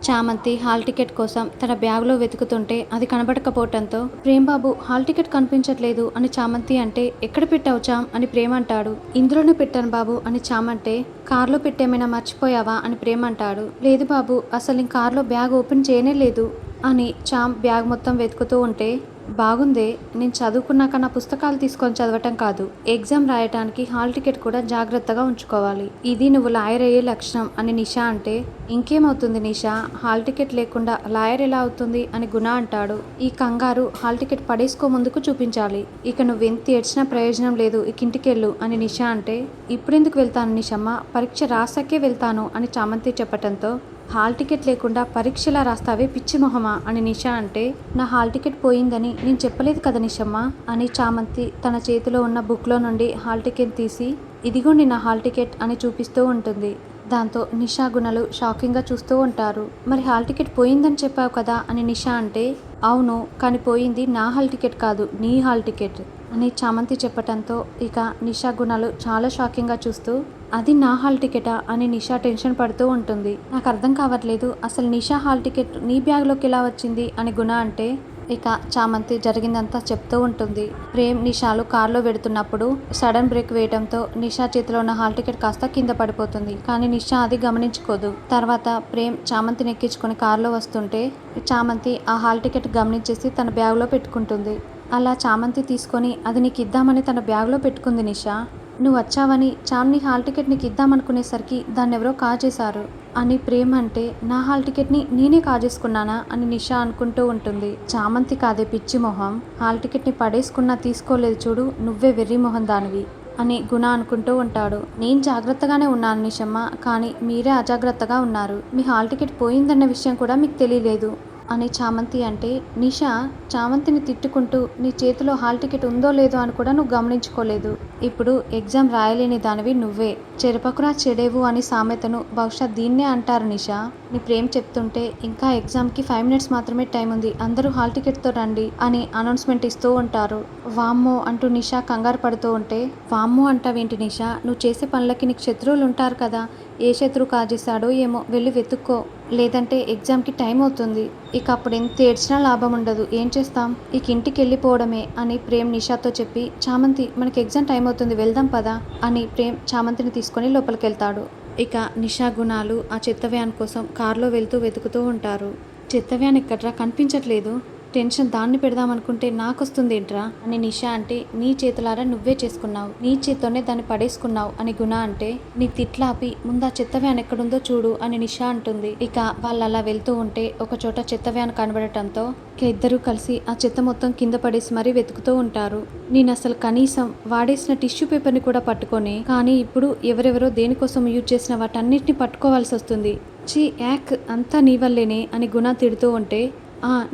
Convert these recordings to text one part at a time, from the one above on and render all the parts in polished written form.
చామంతి hall ticket కోసం తన బ్యాగ్లో వెతుకుతుంటే అది కనబడకపోవటంతో ప్రేమ్ బాబు హాల్ టికెట్ కనిపించట్లేదు అని చామంతి అంటే ఎక్కడ పెట్టావు చామ్ అని ప్రేమ్ అంటాడు. ఇందులోనే పెట్టాను బాబు అని చామ్ అంటే కార్లో పెట్టేమైనా మర్చిపోయావా అని ప్రేమ్ అంటాడు. లేదు బాబు అసలు నేను కార్లో బ్యాగ్ ఓపెన్ చేయనే లేదు అని చామ్ బ్యాగ్ మొత్తం వెతుకుతూ ఉంటే బాగుందే, నేను చదువుకున్నాక నా పుస్తకాలు తీసుకొని చదవటం కాదు, ఎగ్జామ్ రాయటానికి హాల్ టికెట్ కూడా జాగ్రత్తగా ఉంచుకోవాలి, ఇది నువ్వు లాయర్ అయ్యే లక్షణం అని నిషా అంటే ఇంకేమవుతుంది నిషా, హాల్ టికెట్ లేకుండా లాయర్ ఎలా అవుతుంది అని గుణ అంటాడు. ఈ కంగారు హాల్ టికెట్ పడేసుకో ముందుకు చూపించాలి, ఇక నువ్వెంత ఏడ్చినా ప్రయోజనం లేదు, ఇక ఇంటికెళ్ళు అని నిషా అంటే ఇప్పుడెందుకు వెళ్తాను నిషమ్మ, పరీక్ష రాసాకే వెళ్తాను అని చామంతి చెప్పటంతో హాల్ టికెట్ లేకుండా పరీక్షలా రాస్తావే పిచ్చి మొహమా అని నిషా అంటే నా హాల్ టికెట్ పోయిందని నేను చెప్పలేదు కదా నిషమ్మ అని చామంతి తన చేతిలో ఉన్న బుక్లో నుండి హాల్ టికెట్ తీసి ఇదిగోండి నా హాల్ టికెట్ అని చూపిస్తూ ఉంటుంది. దాంతో నిషా గుణలు షాకింగ్గా చూస్తూ ఉంటారు. మరి హాల్ టికెట్ పోయిందని చెప్పావు కదా అని నిషా అంటే అవును, కానీ పోయింది నా హాల్ టికెట్ కాదు నీ హాల్ టికెట్ అని చామంతి చెప్పటంతో ఇక నిషా గుణాలు చాలా షాకింగ్గా చూస్తూ అది నా హాల్ టికెటా అని నిషా టెన్షన్ పడుతూ ఉంటుంది. నాకు అర్థం కావట్లేదు, అసలు నిషా హాల్ టికెట్ నీ బ్యాగ్లోకి ఎలా వచ్చింది అని గుణ అంటే ఇక చామంతి జరిగిందంతా చెప్తూ ఉంటుంది. ప్రేమ్ నిషాలు కార్లో వెడుతున్నప్పుడు సడన్ బ్రేక్ వేయడంతో నిషా చేతిలో ఉన్న హాల్ టికెట్ కాస్త కింద పడిపోతుంది. కానీ నిషా అది గమనించుకోదు. తర్వాత ప్రేమ్ చామంతిని ఎక్కించుకొని కార్లో వస్తుంటే చామంతి ఆ హాల్ టికెట్ గమనించేసి తన బ్యాగ్లో పెట్టుకుంటుంది. అలా చామంతి తీసుకొని అది నీకు ఇద్దామని తన బ్యాగ్లో పెట్టుకుంది నిషా. నువ్వు వచ్చావని చామ్ని హాల్ టికెట్ నీకు ఇద్దామనుకునేసరికి దాన్ని ఎవరో కాజేశారు అని ప్రేమ్ అంటే నా హాల్ టికెట్ని నేనే కాజేసుకున్నానా అని నిషా అనుకుంటూ ఉంటుంది. చామంతి కాదే పిచ్చి మొహం, హాల్ టికెట్ని పడేసుకున్నా తీసుకోలేదు చూడు, నువ్వే వెర్రి మొహం దానివి అని గుణ అనుకుంటూ ఉంటాడు. నేను జాగ్రత్తగానే ఉన్నాను నిషమ్మ, కానీ మీరే అజాగ్రత్తగా ఉన్నారు, మీ హాల్ టికెట్ పోయిందన్న విషయం కూడా మీకు తెలియలేదు అని చామంతి అంటే నిషా చామంతిని తిట్టుకుంటూ నీ చేతిలో హాల్ టికెట్ ఉందో లేదో అని కూడా నువ్వు గమనించుకోలేదు, ఇప్పుడు ఎగ్జామ్ రాయలేని దానివి నువ్వే, చెరపకురా చెడేవు అని సామెతను బహుశా దీన్నే అంటారు నిషా, నీ ప్రేమ్ చెప్తుంటే ఇంకా ఎగ్జామ్కి 5 minutes మాత్రమే టైం ఉంది, అందరూ హాల్ టికెట్తో రండి అని అనౌన్స్మెంట్ ఇస్తూ ఉంటారు. వామ్మో అంటూ నిషా కంగారు పడుతూ ఉంటే వామ్మో అంటావేంటి నిషా, నువ్వు చేసే పనులకి నీకు శత్రువులు ఉంటారు కదా, ఏ శత్రువు కాజేశాడో ఏమో వెళ్ళి వెతుక్కో, లేదంటే ఎగ్జామ్కి టైం అవుతుంది, ఇక అప్పుడు ఎంత ఏడ్చినా లాభం ఉండదు, ఏం చేస్తాం, ఇక ఇంటికి వెళ్ళిపోవడమే అని ప్రేమ్ నిషాతో చెప్పి చామంతి మనకి ఎగ్జామ్ టైం అవుతుంది వెళ్దాం పదా అని ప్రేమ్ చామంతిని తీసుకొని లోపలికి వెళ్తాడు. ఇక నిషా గుణాలు ఆ చెత్త వ్యాన్ కోసం కారులో వెళ్తూ వెతుకుతూ ఉంటారు. చెత్త వ్యాన్ ఎక్కడ్రా కనిపించట్లేదు, టెన్షన్ దాన్ని పెడదామనుకుంటే నాకొస్తుంది ఏంట్రా అని నిషా అంటే నీ చేతులారా నువ్వే చేసుకున్నావు, నీ చేత్తోనే దాన్ని పడేసుకున్నావు అని గుణ అంటే నీ తిట్లాపి ముందు ఆ చెత్త వ్యాన్ ఎక్కడుందో చూడు అని నిషా అంటుంది. ఇక వాళ్ళు అలా వెళ్తూ ఉంటే ఒక చోట చెత్త వ్యాన్ కనబడటంతో ఇక ఇద్దరూ కలిసి ఆ చెత్త మొత్తం కింద పడేసి మరీ వెతుకుతూ ఉంటారు. నేను అసలు కనీసం వాడేసిన టిష్యూ పేపర్ని కూడా పట్టుకొని, కానీ ఇప్పుడు ఎవరెవరో దేనికోసం యూజ్ చేసిన వాటన్నిటిని పట్టుకోవాల్సి వస్తుంది, చీ యాక్ అంతా నీ వల్లేనే అని గుణ తిడుతూ ఉంటే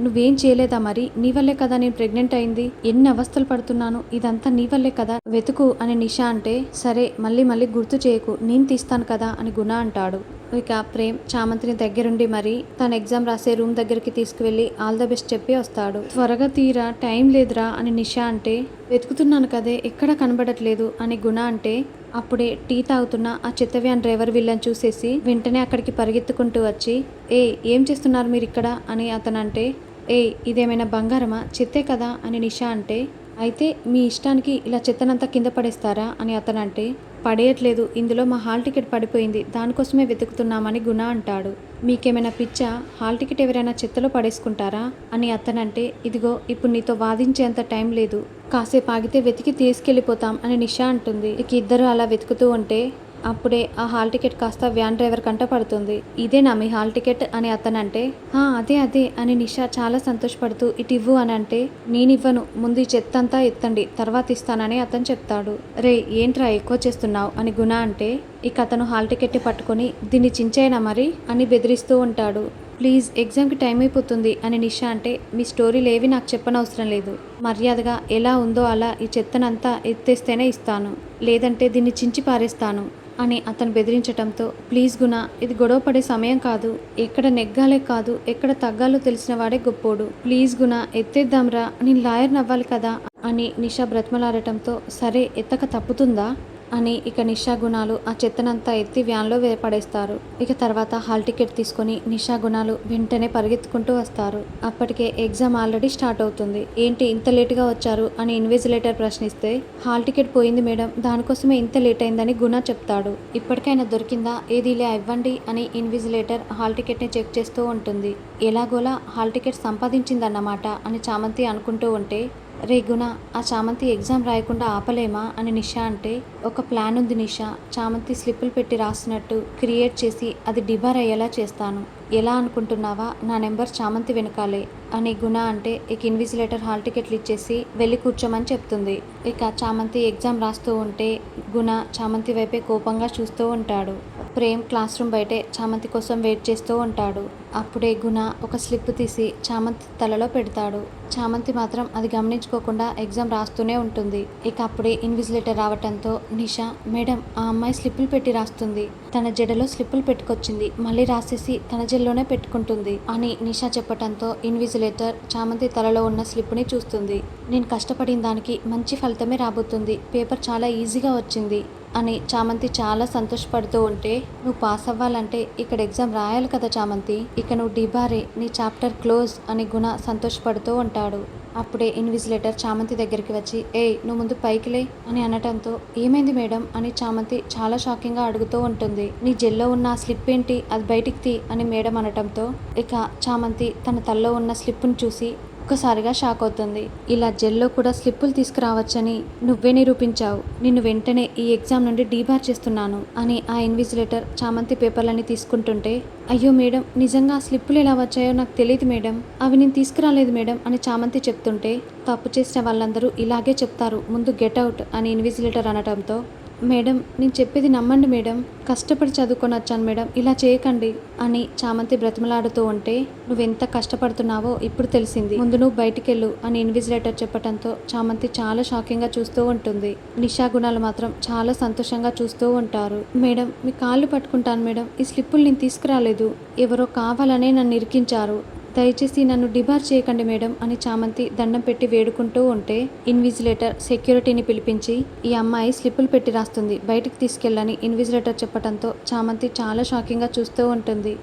నువ్వేం చేయలేదా, మరి నీ వల్లే కదా నేను ప్రెగ్నెంట్ అయింది, ఎన్ని అవస్థలు పడుతున్నాను, ఇదంతా నీ వల్లే కదా వెతుకు అని నిషా అంటే సరే మళ్ళీ మళ్ళీ గుర్తు చేయకు నేను తీస్తాను కదా అని గుణ అంటాడు. ఇక ప్రేమ్ చామంతిని దగ్గరుండి మరి తన ఎగ్జామ్ రాసే రూమ్ దగ్గరికి తీసుకువెళ్ళి ఆల్ ద బెస్ట్ చెప్పి వస్తాడు. త్వరగా తీరా టైం లేదురా అని నిషా అంటే వెతుకుతున్నాను కదే ఎక్కడా కనబడట్లేదు అని గుణ అంటే అప్పుడే టీ తాగుతున్న ఆ చెత్త వ్యాన్ డ్రైవర్ వీళ్ళని చూసేసి వెంటనే అక్కడికి పరిగెత్తుకుంటూ వచ్చి ఏం చేస్తున్నారు మీరు ఇక్కడ అని అతను అంటే ఇదేమైనా బంగారమా, చెత్తే కదా అని నిషా అంటే అయితే మీ ఇష్టానికి ఇలా చెత్తనంతా కింద పడేస్తారా అని అతను అంటే పడేయట్లేదు, ఇందులో మా హాల్ టికెట్ పడిపోయింది దానికోసమే వెతుకుతున్నామని గుణ అంటాడు. మీకేమైనా పిచ్చా, హాల్ టికెట్ ఎవరైనా చెత్తలో పడేసుకుంటారా అని అతనంటే ఇదిగో ఇప్పుడు నీతో వాదించేంత టైం లేదు, కాసేపు ఆగితే వెతికి తీసుకెళ్ళిపోతాం అని నిషా అంటుంది. ఇక ఇద్దరు అలా వెతుకుతూ ఉంటే అప్పుడే ఆ హాల్ టికెట్ కాస్త వ్యాన్ డ్రైవర్ కంట పడుతుంది. ఇదేనా మీ హాల్ టికెట్ అని అతనంటే అదే అదే అని నిషా చాలా సంతోషపడుతూ ఇటు ఇవ్వు అని అంటే నేనివ్వను, ముందు ఈ చెత్త అంతా ఎత్తండి తర్వాత ఇస్తానని అతను చెప్తాడు. రే ఏంట్రా ఎక్కువ చేస్తున్నావు అని గుణ అంటే ఇక అతను హాల్ టికెట్ని పట్టుకొని దీన్ని చించేయనా మరి అని బెదిరిస్తూ ఉంటాడు. ప్లీజ్ ఎగ్జామ్కి టైం అయిపోతుంది అని నిషా అంటే మీ స్టోరీలు ఏవి నాకు చెప్పనవసరం లేదు, మర్యాదగా ఎలా ఉందో అలా ఈ చెత్తనంతా ఎత్తేస్తేనే ఇస్తాను, లేదంటే దీన్ని చించి పారేస్తాను అని అతను బెదిరించటంతో ప్లీజ్ గుణ ఇది గొడవ పడే సమయం కాదు, ఎక్కడ నెగ్గాలే కాదు ఎక్కడ తగ్గాలో తెలిసిన వాడే గొప్పోడు, ప్లీజ్ గుణ ఎత్తేద్దాంరా నేను లాయర్ నవ్వాలి కదా అని నిషా బ్రతిమలాడటంతో సరే ఎత్తక తప్పుతుందా అని ఇక నిషా గుణాలు ఆ చెత్తనంతా ఎత్తి వ్యాన్లో పడేస్తారు. ఇక తర్వాత హాల్ టికెట్ తీసుకొని నిషా గుణాలు వెంటనే పరిగెత్తుకుంటూ వస్తారు. అప్పటికే ఎగ్జామ్ ఆల్రెడీ స్టార్ట్ అవుతుంది. ఏంటి ఇంత లేటుగా వచ్చారు అని ఇన్విజిలేటర్ ప్రశ్నిస్తే హాల్ టికెట్ పోయింది మేడం, దానికోసమే ఇంత లేట్ అయిందని గుణ చెప్తాడు. ఇప్పటికైనా దొరికిందా, ఏది ఇలా ఇవ్వండి అని ఇన్విజిలేటర్ హాల్ టికెట్ని చెక్ చేస్తూ ఉంటుంది. ఎలాగోలా హాల్ టికెట్ సంపాదించిందన్నమాట అని చామంతి అనుకుంటూ ఉంటే, రే గుణ, ఆ చామంతి ఎగ్జామ్ రాయకుండా ఆపలేమా అని నిషా అంటే, ఒక ప్లాన్ ఉంది నిషా, చామంతి స్లిప్పులు పెట్టి రాసినట్టు క్రియేట్ చేసి అది డిబార్ అయ్యేలా చేస్తాను. ఎలా అనుకుంటున్నావా, నా నెంబర్ చామంతి వెనకాలే అని గుణ అంటే ఇక ఇన్విజిలేటర్ హాల్ టికెట్లు ఇచ్చేసి వెళ్ళి కూర్చోమని చెప్తుంది. ఇక చామంతి ఎగ్జామ్ రాస్తూ ఉంటే గుణ చామంతి వైపే కోపంగా చూస్తూ ఉంటాడు. ప్రేమ్ క్లాస్ రూమ్ బయటే చామంతి కోసం వెయిట్ చేస్తూ ఉంటాడు. అప్పుడే గుణ ఒక స్లిప్ తీసి చామంతి తలలో పెడతాడు. చామంతి మాత్రం అది గమనించుకోకుండా ఎగ్జామ్ రాస్తూనే ఉంటుంది. ఇక అప్పుడే ఇన్విజిలేటర్ రావటంతో నిషా, మేడం ఆ అమ్మాయి స్లిప్పులు పెట్టి రాస్తుంది, తన జడలో స్లిప్పులు పెట్టుకొచ్చింది, మళ్ళీ రాసేసి తన జెల్లోనే పెట్టుకుంటుంది అని నిషా చెప్పటంతో ఇన్విజిలేటర్ చామంతి తలలో ఉన్న స్లిప్ని చూస్తుంది. నేను కష్టపడిన దానికి మంచి ఫలితమే రాబోతుంది, పేపర్ చాలా ఈజీగా వచ్చింది అని చామంతి చాలా సంతోషపడుతూ ఉంటే, నువ్వు పాస్ అవ్వాలంటే ఇక్కడ ఎగ్జామ్ రాయాలి కదా చామంతి, ఇక నువ్వు డిబారే, నీ చాప్టర్ క్లోజ్ అని గుణ సంతోషపడుతూ ఉంటాడు. అప్పుడే ఇన్విజిలేటర్ చామంతి దగ్గరికి వచ్చి, ఏయ్ నువ్వు ముందు పైకిలే అని అనటంతో, ఏమైంది మేడం అని చామంతి చాలా షాకింగ్గా అడుగుతూ ఉంటుంది. నీ జెల్లో ఉన్న ఆ స్లిప్ ఏంటి, అది బయటికి తీ అని మేడం అనటంతో ఇక చామంతి తన తల్లో ఉన్న స్లిప్ను చూసి ఒక్కసారిగా షాక్ అవుతుంది. ఇలా జెల్లో కూడా స్లిప్పులు తీసుకురావచ్చని నువ్వే నిరూపించావు, నిన్ను వెంటనే ఈ ఎగ్జామ్ నుండి డీబార్ చేస్తున్నాను అని ఆ ఇన్విజిలేటర్ చామంతి పేపర్లన్నీ తీసుకుంటుంటే, అయ్యో మేడం, నిజంగా ఆ స్లిప్పులు ఎలా వచ్చాయో నాకు తెలియదు మేడం, అవి నేను తీసుకురాలేదు మేడం అని చామంతి చెప్తుంటే, తప్పు చేసిన వాళ్ళందరూ ఇలాగే చెప్తారు, ముందు గెట్ అవుట్ అని ఇన్విజిలేటర్ అనటంతో, మేడం నేను చెప్పేది నమ్మండి మేడం, కష్టపడి చదువుకొని వచ్చాను మేడం, ఇలా చేయకండి అని చామంతి బ్రతిమలాడుతూ ఉంటే, నువ్వెంత కష్టపడుతున్నావో ఇప్పుడు తెలిసింది, ముందు నువ్వు బయటికెళ్ళు అని ఇన్విజిలేటర్ చెప్పడంతో చామంతి చాలా షాకింగ్గా చూస్తూ ఉంటుంది. నిషా గుణాలు మాత్రం చాలా సంతోషంగా చూస్తూ ఉంటారు. మేడం మీ కాళ్ళు పట్టుకుంటాను మేడం, ఈ స్లిప్పులు నేను తీసుకురాలేదు, ఎవరో కావాలనే నన్ను ఇరికించారు, దయచేసి నన్ను డిబార్ చేయకండి మేడం అని చామంతి దండం పెట్టి వేడుకుంటూ ఉంటే ఇన్విజిలేటర్ సెక్యూరిటీని పిలిపించి, ఈ అమ్మాయి స్లిప్పులు పెట్టి రాస్తుంది, బయటికి తీసుకెళ్ళని ఇన్విజిలేటర్ చెప్పడంతో చామంతి చాలా షాకింగ్గా చూస్తూ ఉంటుంది.